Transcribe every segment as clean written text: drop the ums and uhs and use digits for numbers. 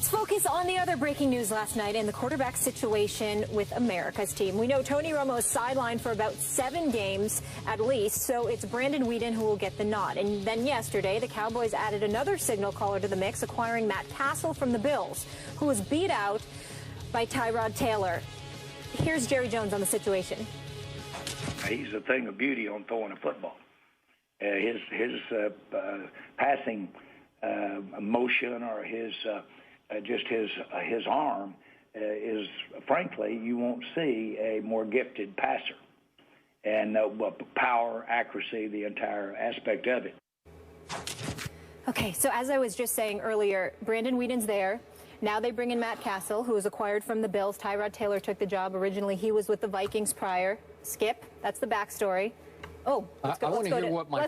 Let's focus on the other breaking news last night and the quarterback situation with America's team. We know Tony Romo is sidelined for about 7 games at least, so it's Brandon Weeden who will get the nod. And then yesterday, the Cowboys added another signal caller to the mix, acquiring Matt Cassel from the Bills, who was beat out by Tyrod Taylor. Here's Jerry Jones on the situation. He's a thing of beauty on throwing a football. His passing motion or his arm is, frankly, you won't see a more gifted passer. And power, accuracy, the entire aspect of it. Okay, so as I was just saying earlier, Brandon Weeden's there. Now they bring in Matt Cassel, who was acquired from the Bills. Tyrod Taylor took the job. Originally, he was with the Vikings prior. Skip, that's the backstory. Oh, let's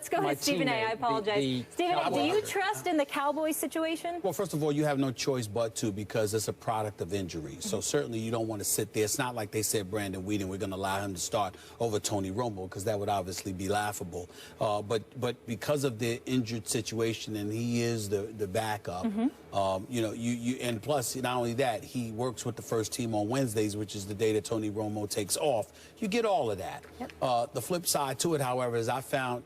go to Stephen A. I apologize. Stephen A., do you trust in the Cowboys situation? Well, first of all, you have no choice but to, because it's a product of injury. So certainly you don't want to sit there. It's not like they said Brandon Weeden, we're going to allow him to start over Tony Romo, because that would obviously be laughable. But because of the injured situation, and he is the backup, you know, and plus, not only that, he works with the first team on Wednesdays, which is the day that Tony Romo takes off. You get all of that. Yep. The flip side to it, however, is I found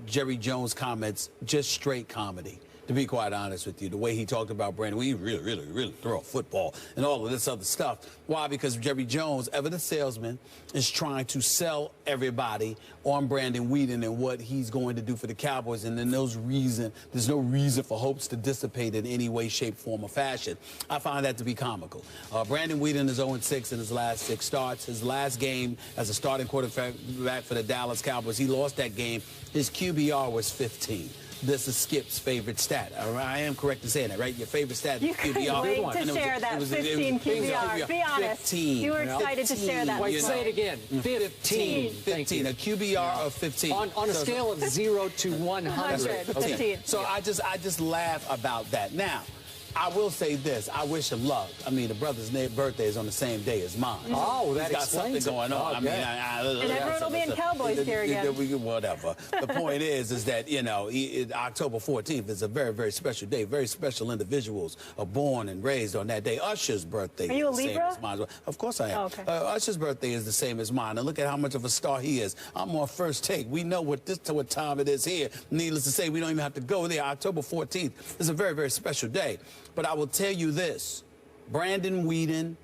Jerry Jones' comments just straight comedy, to be quite honest with you. The way he talked about Brandon, we really throw a football and all of this other stuff. Why? Because Jerry Jones, ever the salesman, is trying to sell everybody on Brandon Weeden and what he's going to do for the Cowboys. And then there's no reason for hopes to dissipate in any way, shape, form, or fashion. I find that to be comical. Brandon Weeden is 0-6 in his last 6 starts. His last game as a starting quarterback for the Dallas Cowboys, he lost that game. His QBR was 15. This is Skip's favorite stat. I am correct in saying that, right? Your favorite stat is QBR. You couldn't wait to share that 15 QBR. Be honest. 15. You were excited to share that. Wait, say it again. 15. 15. A QBR of 15. On a scale of 0 to 100. 15. So I just laugh about that. Now, I will say this. I wish him luck. I mean, the brother's birthday is on the same day as mine. Oh, that explains something going on. Okay. I mean, and everyone will be in Cowboys here again. Whatever. The point is that, you know, October 14th is a very, very special day. Very special individuals are born and raised on that day. Usher's birthday are you a is the Libra? same as mine. Of course I am. Oh, okay. Usher's birthday is the same as mine. And look at how much of a star he is. I'm on First Take. We know what time it is here. Needless to say, we don't even have to go there. October 14th is a very, very special day. But I will tell you this, Brandon Weeden,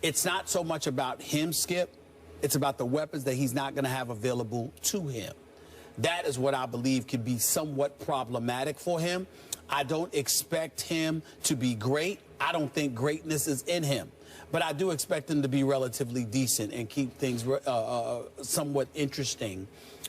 it's not so much about him, Skip. It's about the weapons that he's not going to have available to him. That is what I believe could be somewhat problematic for him. I don't expect him to be great. I don't think greatness is in him. But I do expect him to be relatively decent and keep things somewhat interesting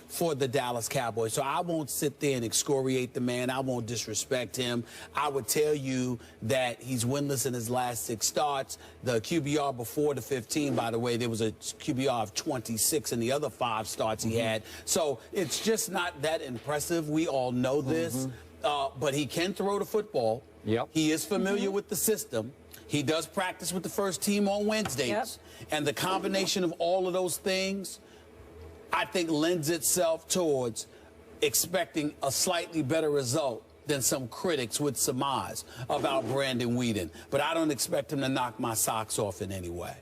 for the Dallas Cowboys. So I won't sit there and excoriate the man. I won't disrespect him. I would tell you that he's winless in his last 6 starts. The QBR before the 15, by the way, there was a QBR of 26 in the other 5 starts he had. So it's just not that impressive. We all know this. But he can throw the football. Yep. He is familiar with the system. He does practice with the first team on Wednesdays. Yep. And the combination of all of those things, I think, lends itself towards expecting a slightly better result than some critics would surmise about Brandon Weeden. But I don't expect him to knock my socks off in any way.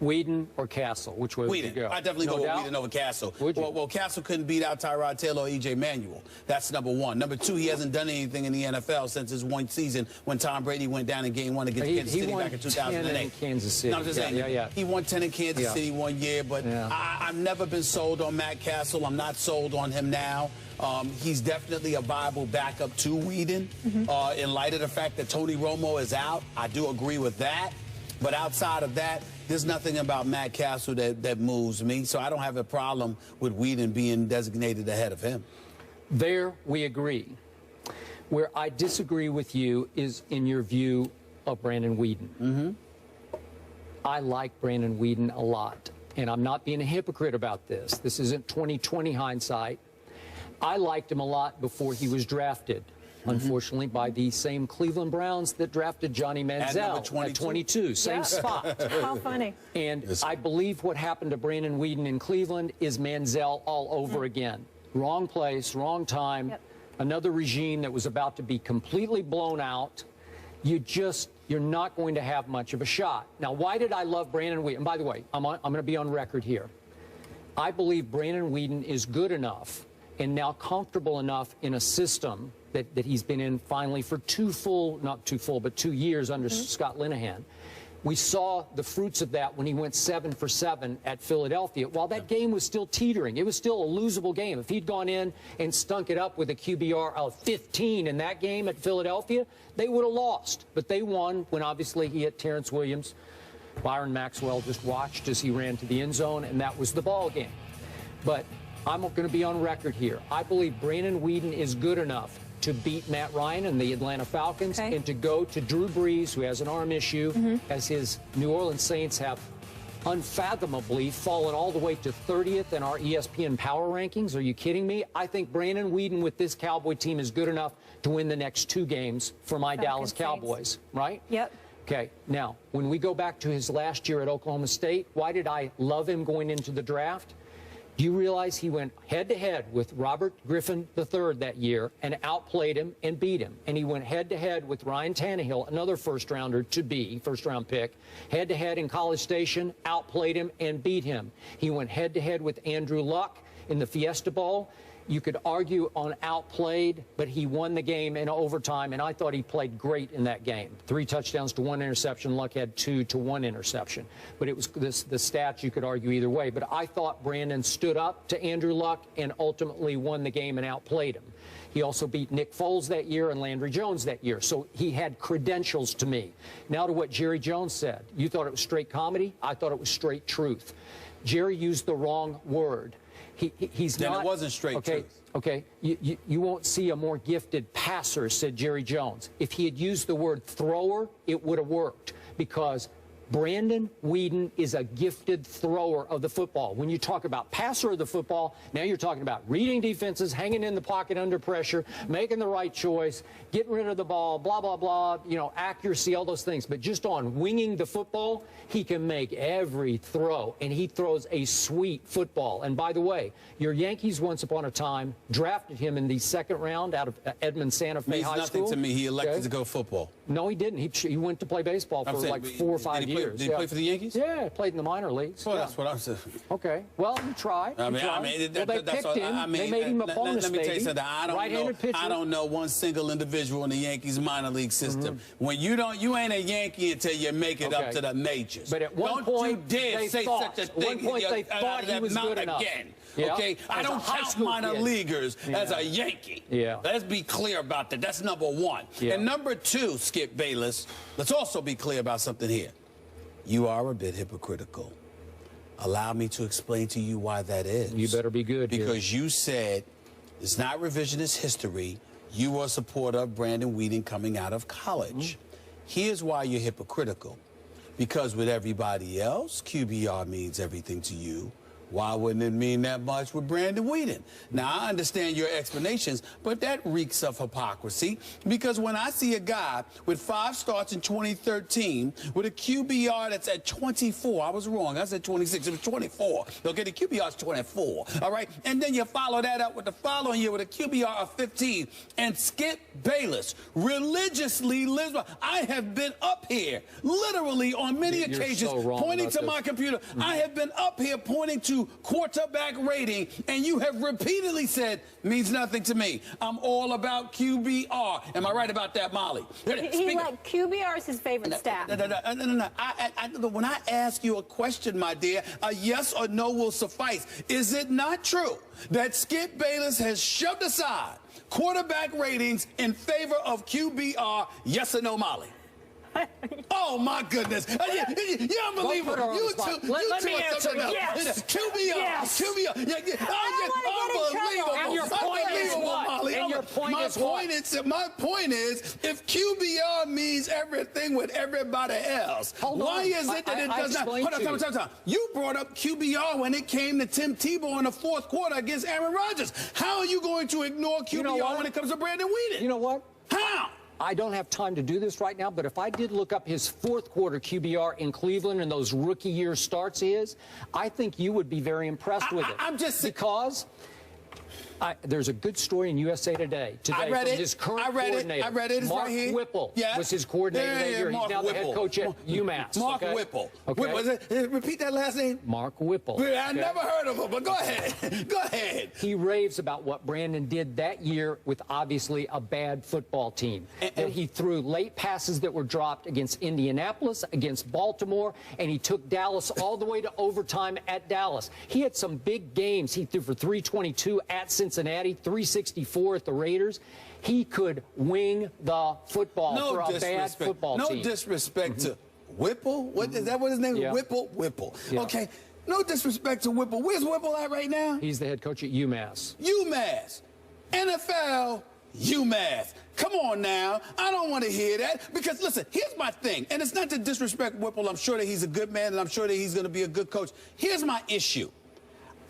Weeden or Cassel? Which way would you go? I definitely go with Weeden over Cassel. Well, Cassel couldn't beat out Tyrod Taylor or E.J. Manuel. That's number 1. Number 2, he hasn't done anything in the NFL since his one season when Tom Brady went down in Game 1 against Kansas City back in 2008. In Kansas City. No, I'm just saying, he won 10 in Kansas City one year, but I've never been sold on Matt Cassel. I'm not sold on him now. He's definitely a viable backup to Weeden. In light of the fact that Tony Romo is out, I do agree with that. But outside of that, there's nothing about Matt Cassel that moves me, so I don't have a problem with Weeden being designated ahead of him. There we agree. Where I disagree with you is in your view of Brandon Weeden. I like Brandon Weeden a lot, and I'm not being a hypocrite about this. This isn't 20/20 hindsight. I liked him a lot before he was drafted. Unfortunately, by the same Cleveland Browns that drafted Johnny Manziel at 22, same spot. How funny. And I believe what happened to Brandon Weeden in Cleveland is Manziel all over again. Wrong place, wrong time, another regime that was about to be completely blown out, you're not going to have much of a shot. Now, why did I love Brandon Weeden? And by the way, I'm going to be on record here. I believe Brandon Weeden is good enough and now comfortable enough in a system that he's been in finally for 2 years under Scott Linehan. We saw the fruits of that when he went 7 for 7 at Philadelphia. While that game was still teetering, it was still a losable game. If he'd gone in and stunk it up with a QBR of 15 in that game at Philadelphia, they would have lost. But they won when obviously he hit Terrence Williams. Byron Maxwell just watched as he ran to the end zone, and that was the ball game. But I'm going to be on record here. I believe Brandon Weeden is good enough to beat Matt Ryan and the Atlanta Falcons and to go to Drew Brees, who has an arm issue, as his New Orleans Saints have unfathomably fallen all the way to 30th in our ESPN power rankings. Are you kidding me? I think Brandon Weeden with this Cowboy team is good enough to win the next 2 games for my Dallas Cowboys, right? Yep. Okay, now, when we go back to his last year at Oklahoma State, why did I love him going into the draft? Do you realize he went head-to-head with Robert Griffin III that year and outplayed him and beat him? And he went head-to-head with Ryan Tannehill, another first-rounder to be, first-round pick, head-to-head in College Station, outplayed him and beat him. He went head-to-head with Andrew Luck in the Fiesta Bowl. You could argue on outplayed, but he won the game in overtime, and I thought he played great in that game. 3 touchdowns to 1 interception. Luck had 2 to 1 interception. But it was the stats you could argue either way. But I thought Brandon stood up to Andrew Luck and ultimately won the game and outplayed him. He also beat Nick Foles that year and Landry Jones that year. So he had credentials to me. Now to what Jerry Jones said. You thought it was straight comedy? I thought it was straight truth. Jerry used the wrong word. He's then not. It wasn't straight truth. Okay, you won't see a more gifted passer, said Jerry Jones. If he had used the word thrower, it would have worked, because Brandon Weeden is a gifted thrower of the football. When you talk about passer of the football, now you're talking about reading defenses, hanging in the pocket under pressure, making the right choice, getting rid of the ball, blah, blah, blah, you know, accuracy, all those things. But just on winging the football, he can make every throw, and he throws a sweet football. And by the way, your Yankees once upon a time drafted him in the 2nd round out of Edmond Santa Fe High School. Means nothing to me. He elected to go football. No, he didn't. He went to play baseball for like 4 or 5 years. Did he play for the Yankees? Yeah, he played in the minor leagues. Well, that's what I'm saying. Okay. Well, you tried. Well, they picked him. They made him a bonus, let me tell you something. Right-handed pitcher. I don't know one single individual in the Yankees minor league system. When you ain't a Yankee until you make it up to the majors. But at one point, they thought he was good enough. Again. Yeah. Okay, I don't count minor leaguers as a Yankee. Yeah. Let's be clear about that. That's number 1. Yeah. And number 2, Skip Bayless, let's also be clear about something here. You are a bit hypocritical. Allow me to explain to you why that is. You better be good here. Because you said it's not revisionist history. You are a supporter of Brandon Weeden coming out of college. Here's why you're hypocritical. Because with everybody else, QBR means everything to you. Why wouldn't it mean that much with Brandon Weeden? Now, I understand your explanations, but that reeks of hypocrisy, because when I see a guy with 5 starts in 2013 with a QBR that's at 24, I was wrong, I said 26, it was 24. Okay, the QBR is 24, all right? And then you follow that up with the following year with a QBR of 15, and Skip Bayless religiously lives by. I have been up here, literally on many occasions, pointing to my computer. I have been up here pointing to quarterback rating, and you have repeatedly said means nothing to me. I'm all about QBR. Am I right about that, Molly? QBR is his favorite stat. No. When I ask you a question, my dear, a yes or no will suffice. Is it not true that Skip Bayless has shoved aside quarterback ratings in favor of QBR? Yes or no, Molly? Oh my goodness! You're unbelievable. You two. Let me answer. Yes. QBR. Unbelievable. And your point is what? Molly. And your point is what? My point is, if QBR means everything with everybody else, why is it that it does not? Hold on. You brought up QBR when it came to Tim Tebow in the 4th quarter against Aaron Rodgers. How are you going to ignore QBR when it comes to Brandon Weeden? You know what? How? I don't have time to do this right now, but if I did look up his 4th quarter QBR in Cleveland and those rookie year starts I think you would be very impressed with it. I'm just because There's a good story in USA Today. I read from it. His current I read coordinator, it. I read it. It's Mark right here. Whipple Yeah. was his coordinator that year. Mark He's now the head coach at UMass. Mark okay? Whipple. Okay. Whipple. Repeat that last name. Mark Whipple. I never heard of him, but go ahead. Go ahead. He raves about what Brandon did that year with obviously a bad football team. And he threw late passes that were dropped against Indianapolis, against Baltimore, and he took Dallas all the way to overtime at Dallas. He had some big games. He threw for 322 at Cincinnati, 364 at the Raiders. He could wing the football for a bad football team. No disrespect to Whipple. What is that? What his name is? Yeah. Whipple. Yeah. Okay. No disrespect to Whipple. Where's Whipple at right now? He's the head coach at UMass. UMass. NFL. UMass. Come on now. I don't want to hear that because, listen, here's my thing. And it's not to disrespect Whipple. I'm sure that he's a good man, and I'm sure that he's going to be a good coach. Here's my issue.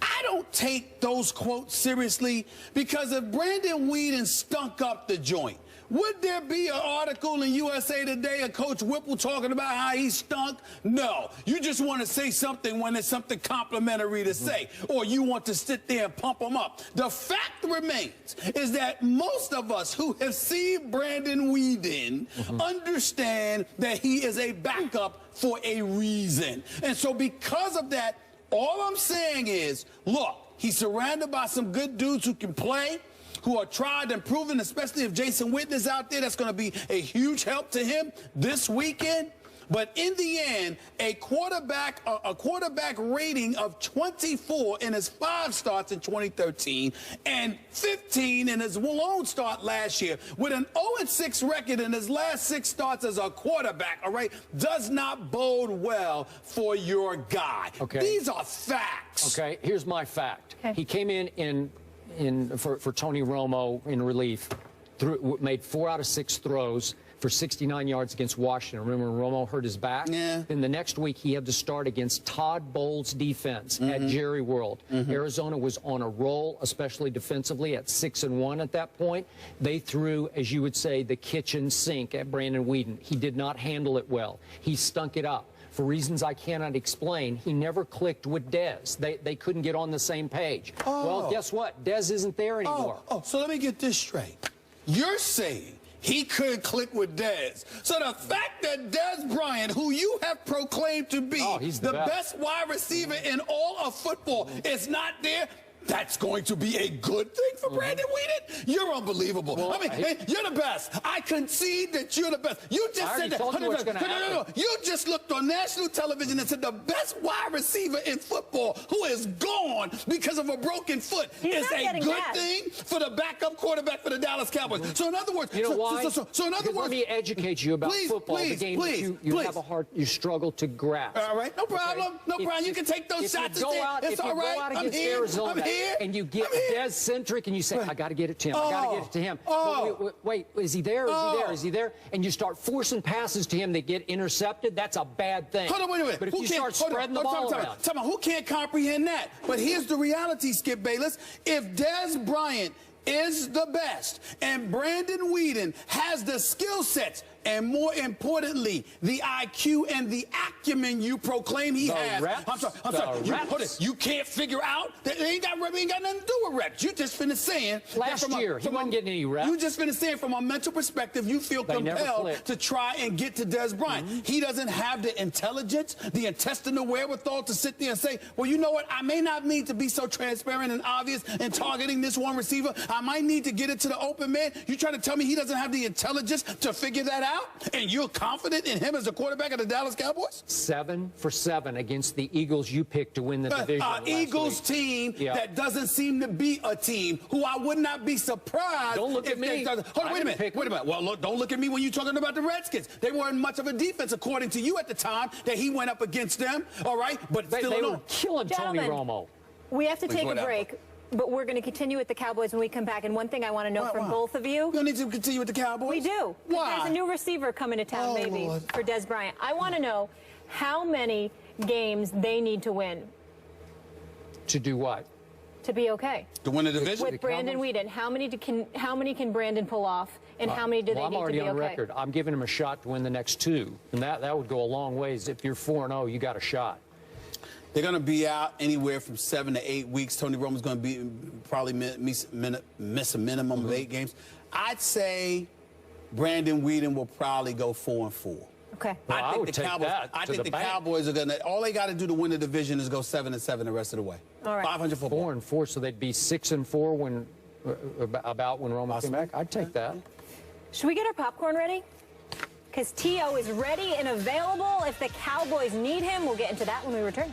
I don't take those quotes seriously because if Brandon Weeden stunk up the joint, would there be an article in USA Today of Coach Whipple talking about how he stunk? No. You just want to say something when there's something complimentary to say, or you want to sit there and pump him up. The fact remains is that most of us who have seen Brandon Weeden understand that he is a backup for a reason. And so because of that, all I'm saying is, look, he's surrounded by some good dudes who can play, who are tried and proven, especially if Jason Witten is out there. That's going to be a huge help to him this weekend. But in the end, a quarterback rating of 24 in his 5 starts in 2013 and 15 in his lone start last year with an 0-6 record in his last 6 starts as a quarterback, all right, does not bode well for your guy. Okay. These are facts. Okay, here's my fact. Okay. He came for Tony Romo in relief, made 4 out of 6 throws for 69 yards against Washington. Remember when Romo hurt his back? Yeah. Then the next week he had to start against Todd Bowles' defense at Jerry World. Arizona was on a roll, especially defensively, at 6-1 at that point. They threw, as you would say, the kitchen sink at Brandon Weeden. He did not handle it well. He stunk it up. For reasons I cannot explain, he never clicked with Dez. They couldn't get on the same page. Well, guess what? Dez isn't there anymore. So let me get this straight. You're saying he couldn't click with Dez. So the fact that Dez Bryant, who you have proclaimed to be the best wide receiver in all of football, is not there, that's going to be a good thing for Brandon Weeden? You're unbelievable. Well, I mean, hey, you're the best. I concede that you're the best. You just said that. No. You just looked on national television and said the best wide receiver in football who is gone because of a broken foot is a good thing for the backup quarterback for the Dallas Cowboys. So in other words, you know why? So in other words, let me educate you about football. The game you struggle to grasp. All right, no problem. No problem. You can take those shots. It's all right. I'm here. Arizona, and you get Dez-centric, and you say, I got to get it to him. I got to get it to him. Wait, is he there? Is he there? Is he there? And you start forcing passes to him that get intercepted. That's a bad thing. Hold on, wait a minute. But if you start spreading the ball around. Who can't comprehend that? But here's the reality, Skip Bayless. If Dez Bryant is the best and Brandon Weeden has the skill sets and, more importantly, the IQ and the acumen you proclaim he has. I'm sorry. You can't figure out that they ain't got nothing to do with reps. You just finished saying last year he wasn't getting any reps. You just finished saying from a mental perspective you feel compelled to try and get to Dez Bryant. He doesn't have the intelligence, the intestinal wherewithal to sit there and say, well, you know what? I may not need to be so transparent and obvious in targeting this one receiver. I might need to get it to the open man. You trying to tell me he doesn't have the intelligence to figure that out? And you're confident in him as a quarterback of the Dallas Cowboys? 7 for 7 against the Eagles you picked to win the division. Eagles team that doesn't seem to be a team who I would not be surprised. Don't look at me. Hold on, wait a minute. Well, look, don't look at me when you're talking about the Redskins. They weren't much of a defense, according to you at the time, that he went up against them. All right? But they were killing Tony Romo. We have to take a break. But we're going to continue with the Cowboys when we come back. And one thing I want to know from both of you. We don't need to continue with the Cowboys? We do. Why? There's a new receiver coming to town, maybe, for Dez Bryant. I want to know how many games they need to win. To do what? To be okay. To win the division? With Brandon Weeden. How many can Brandon pull off, and how many do they need to be okay? I'm already on record. I'm giving him a shot to win the next 2. And that would go a long ways. If you're 4-0, you got a shot. They're going to be out anywhere from 7 to 8 weeks. Tony Romo's going to be probably miss a minimum of 8 games. I'd say Brandon Weeden will probably go 4-4. Okay. Well, I would take that I to think the the bank. Cowboys are going to. All they got to do to win the division is go 7-7 the rest of the way. All right. 500 football. 4-4, so they'd be 6-4 when when Romo came back. I'd take that. Should we get our popcorn ready? Because T.O. is ready and available if the Cowboys need him. We'll get into that when we return.